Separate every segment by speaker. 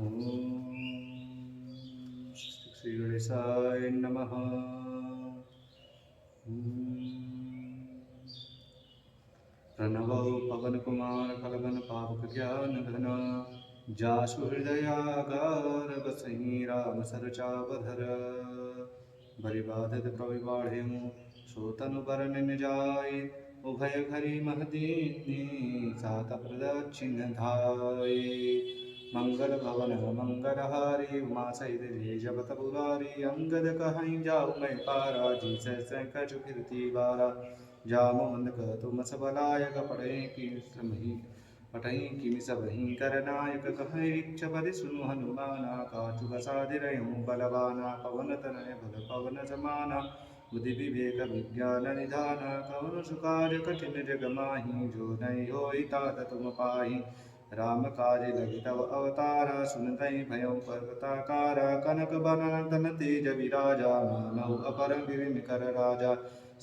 Speaker 1: ओम श्री गणेशाय नमः। प्रणवौ पवनकुमार कलगन पावकज्ञानघन जासु हृदयागार बसहि राम सरचावधर बलिबाधित प्रविबाढ़ेमु सोतनु बरन जाय उभय घरी महदीनी सात प्रदक्षिण धाय मंगल भवन मंगल हारी उमा सहित जपत पुरारी अंगद कहीं जाऊ मैं पारा जी सैकच कीर्ति बारा जाम मंद कह तुम सबलायक पढ़े कि समही पठई किमि सबहि करनायक कहै इच्छपति सुनु हनुमाना काचु बसादिरयु बलवाना पवन तनय बल पवन समाना बुद्धि विवेक विज्ञान निधान कवन सुकार्य कठिन जग माहि जो नहीं होई तात तुम पाहि राम काज लगी तव अवतारा सुनतई भयउ पर्वताकारा कनक बन तन तेज विराजा मानव अपर गिरिन कर राजा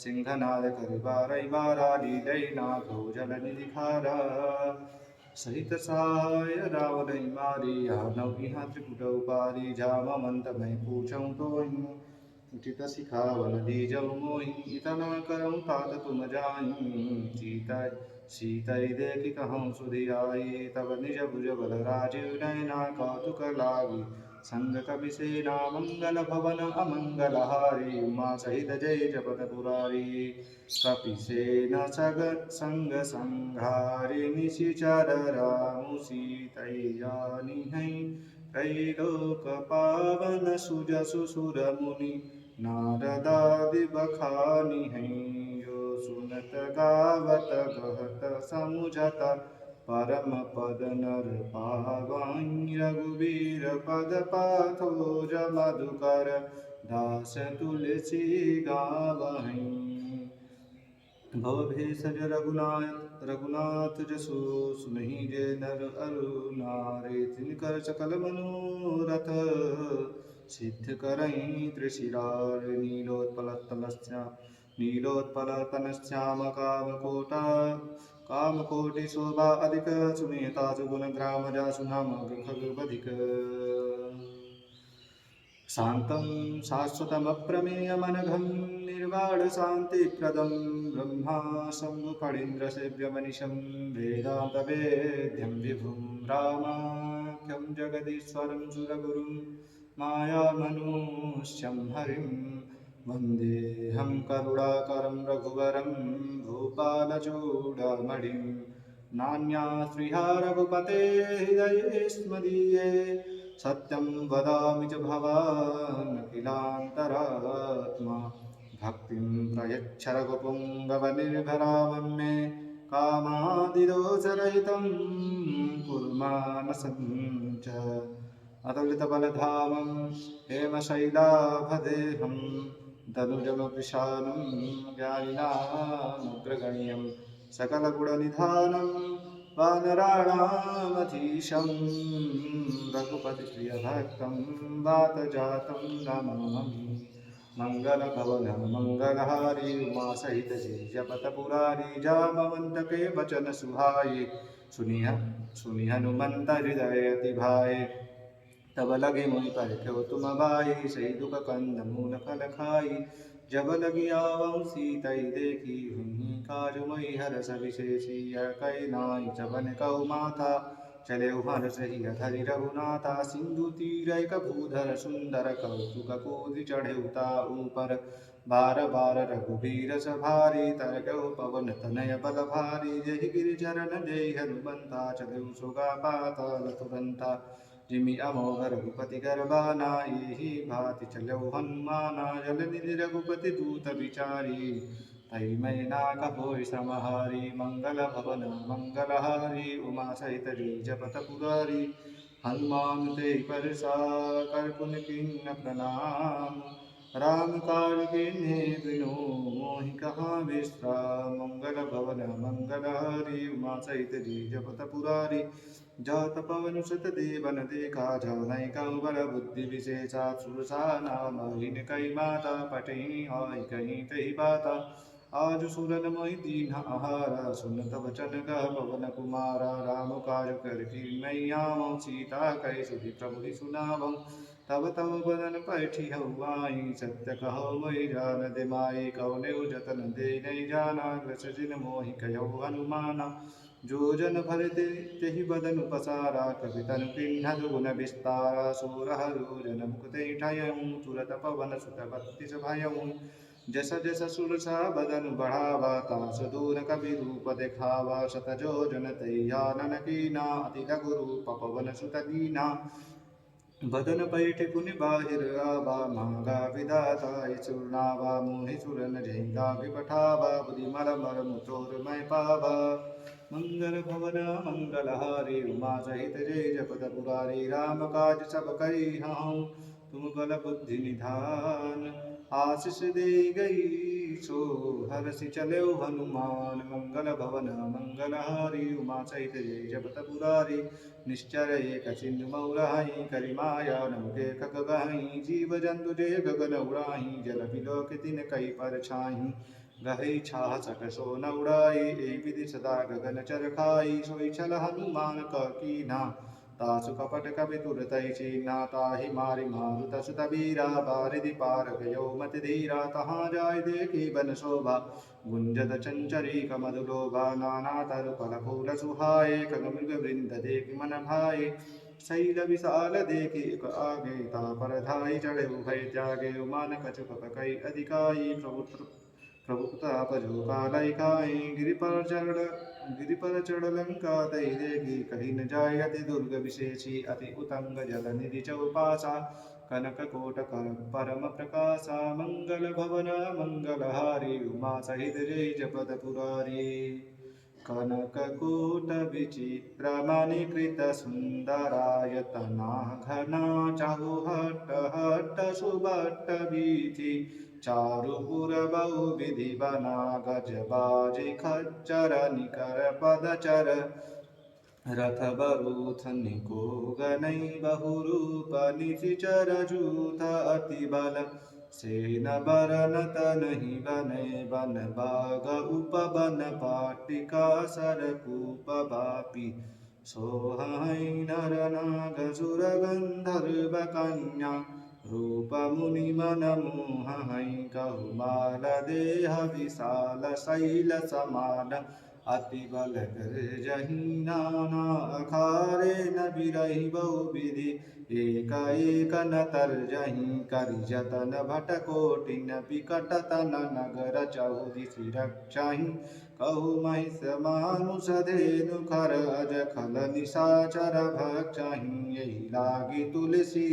Speaker 1: सिंहनाद करिबारै बारा लीलै नागौ जल निधि खारा सहित साय रावण मारी नौ इहाँ त्रिकुटौ पारी जामवंत मैं पूछऊँ तोहि उचित सिखावन दीजौ मोहि इतना करऊँ तात तुम जाई सीतै देखि कहूँ सुधियाई तब निज भुज बल राजीव नयना कौतुक लागी संग कपि सेना मंगल भवन अमंगल हारी उमा सहित जय जपत पुरारी कपि सेना सग संग संघारि निशिचर रामु सीतै जानी है त्रैलोक पावन सुजसु सुर मुनि नारदादि बखानी है जो सुनत गावत गहत समुझत परम पद नर पावाई रघुबीर पद पाथो मधुकर दास तुलसी गावहीं भव भेषज रघुनाथ जसो सुनहि जय नर अरु नारे तिनकर सकल मनोरथ सिद्ध करहीं त्रिशिरार नीलोत्पलतनश्याम कामकोटा कामकोटि शोभा अधिक सुनीता सुगुण ग्राम जासु नाम खगवधिक शान्तं शाश्वतमप्रमेयमनघं निर्वाणशान्तिप्रदं ब्रह्मा शम्भुफणीन्द्रसेव्यमनिशं वेदान्तवेद्यं विभुं रामाख्यं जगदीश्वरं सुरगुरुं मायामनुष्यं हरिं वन्देऽहं करुणाकरं रघुवरं भूपालचूडामणिं नान्यास्पृहा रघुपतेः हृदयेऽस्मदीये सत्यं वदामि च भवान् अखिलान्तरात्मा भक्तिं प्रयच्छ रघुपुङ्गवनिर्भरामं मे कामादिदोषरहितं कुरु मानसं च अतुलितबलधामं हेमशैलाभदेहं दनुजमकृशानं ज्ञानिनामग्रगण्यं सकलगुणनिधानं वानराणामधीशं रघुपतिप्रियभक्तं वातजातं नमामि मंगलभवन मंगलहारी उमा सहित जपत पुरारी जामवंत के वचन सुहाए सुनि हनुमंत हृदय अति भाए तब लगे मुनि पर क्यों तुम बाई सही दुख कंद मूल फल खाई जब लगी आवं सीतई देखी हुई काजुमई हरस विशेषी कई नाई जबन कौ माता चले हर सही हरि रघुनाथा सिंधु तीर भूधर सुंदर कौतुक कूदि चढ़े उता ऊपर बार बार रघुबीर सभारी तरगौ पवन तनय बल भारी जय गिरिचरण जय हनुमंता चले सुगा पाताल तुरंता जिमि अमोघ रघुपति गर्भाना ही भाति चलो हनुमाना जल निधि रघुपति दूत विचारी तई मैं नाक होय समहारी मंगल भवन मंगलहारी उमा सहित जपत पुरारी हनुमान ते परसा कर पुन किन्न प्रणाम राम काज किन्हे बिनु मोहि कहाँ विश्राम मंगल भवन मंगलहारी उमा सहित जपत पुरारी जात पवन सुत देवन देखा जानै कहु बल बुद्धि विशेषा सुरसा नाम हिन कई माता पटहि आई कहीं तही बाता आज सुरन मोहि दीन आहारा सुनत वचन कह पवन कुमारा राम काज कर की मैया सीता कह सुधि प्रभु ही सुनावं तब तब बदन पैठी हवाई सत्य कहो वही जान दे माई कौने जतन दे नहीं जाना ग्रस जिन मोहि कहो हनुमाना जो जन भर ते तेहि बदन पसारा कवि तनु किन्हद गुण विस्तारा सूरह जन मुकुते ठयऊँ तुरत पवन सुत बत्तिस भयऊँ जस जस सुरसा बदन बढ़ावा तास दूर कवि रूप दिखावा सत जो जन तैयानन कीना अति लघु रूप पवन सुत दीना बदन पैठ पुनि बाहिर आवा मांगा विदाता चूर्णावा मोहि सुरन झेंगा विपठावा बुद्धि मर मुतोर मैं पावा मंगल भवन मंगलहारी उमा सहित जय जपत पुरारी राम काज सब करी हूँ तुम बल बुद्धि निधान आशीष दे गई सो हरषि चले हनुमान मंगल भवन मंगलहारी उमा सहित जय जपत पुरारी निश्चर एक चिन्ह मौराही करि माया नमुके खग गही जीव जंतु जय गगन उड़ाही जल बिलोक तिन कई पर छाही गहई छाह सक सो न उड़ाई ए विधि सदा गगन चर खाई सोई छल हनुमान क कीना तासु कपट कवि तुर तै चीना ताहि मारि मारु तसु तबीरा बारिधि पार गयो मति धीरा तहाँ जाय देखी बन शोभा गुंजत चंचरी कमदुलोभा नाना तरु फल फूल सुहाए खग मृग वृंद देखि मन भाए शैल विशाल देखि एक आगे तापर धाई चढ़े भय त्यागे उमान कछुक पकई अधिकाई प्रभु प्रताप जो कालै खाई गिरि पर चढ़ लंका दई देगी कहीं न जाय अति दुर्ग विशेषी अति उतंग जल निधि चौपासा कनक कोट कर परम प्रकाशा मंगल भवन मंगलहारी उमा सहित जय जपत पुरारी कनककूट विचित्रमणिकृत सुन्दरायतना घना चारुहट्ट हट्ट सुभट्ट वीथि चारुपुर बहुविधि बना गजबाजी खच्चर निकर पदचर रथ बरूथ निको गनै बहुरूप निशिचर जूथ अति बल सेन बरन तनहि बनै बन बाग उपवन पाटिका सरकूप बापी सोहै नर नाग सुर गंधर्व कन्या रूप मुनि मन मोहै कहुमाल देह विशाल शैल समान अति बल गर्जहि नाना अखारे न बिरहि बहुविधि एक एक न तर्जहि करि जतन भट कोटिन बिकट तन नगर चहुदिसि रक्षहि कहु महिष मानुष धेनु खर अज खल निशाचर भक्षहि यही लागी तुलसी